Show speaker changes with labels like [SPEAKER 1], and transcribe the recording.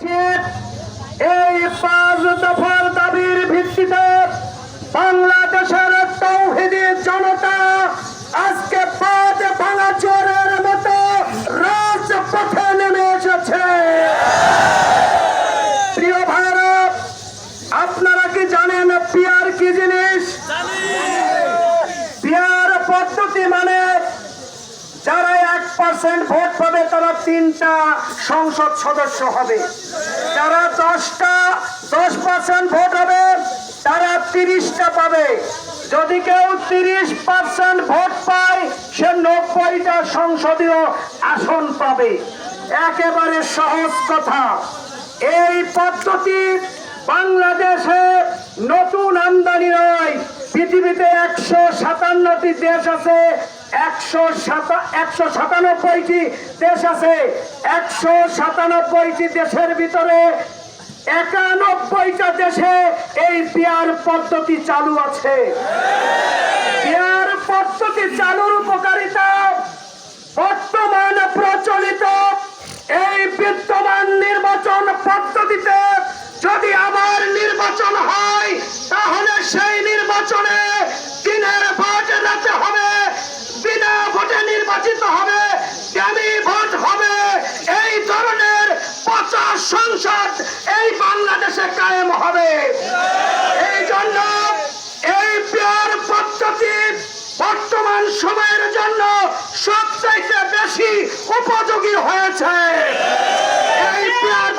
[SPEAKER 1] এই 5 দফার দাবির ভিত্তিতে বাংলাদেশের তৌহিদি জনতা আজকে পথ ভাঙাচোরের মতো রাজপথে নেমে এসেছে। প্রিয় ভাইরা, আপনারা কি জানেন পিয়ার কি জিনিস? পিয়ার পদ্ধতি মানে যারা 1% ভোট পাবে তারা 3টা সংসদ সদস্য হবে, যারা 10% ভোট হবে তারা 30টা পাবে, যদি কেউ 30% ভোট পায় সে 90টা সংসদীয় আসন পাবে। একেবারে সহজ কথা। এই পদ্ধতি বাংলাদেশে নতুন আমদানি নয়। পৃথিবীতে 157টি দেশ আছে, 197টি দেশ আছে। 197টি দেশের ভিতরে 91টা দেশে এই পিয়ার পদ্ধতি চালু আছে। পিয়ার পদ্ধতি চালুর উপকারিতা বর্তমান প্রচলিত এই বিদ্যমান নির্বাচন পদ্ধতিতে যদি আবার নির্বাচন হয় তাহলে সেই নির্বাচনে দিনের ভোট রাতে হবে, বিনা ভোটে নির্বাচিত হবে, ড্যামি ভোট হবে। এই ধরনের 50 সংসদ এই বাংলাদেশে কায়েম হবে। এই জন্য এই পিয়ার পদ্ধতি বর্তমান সময়ের জন্য সবচাইতে বেশি উপযোগী হয়েছে। এই পিয়ার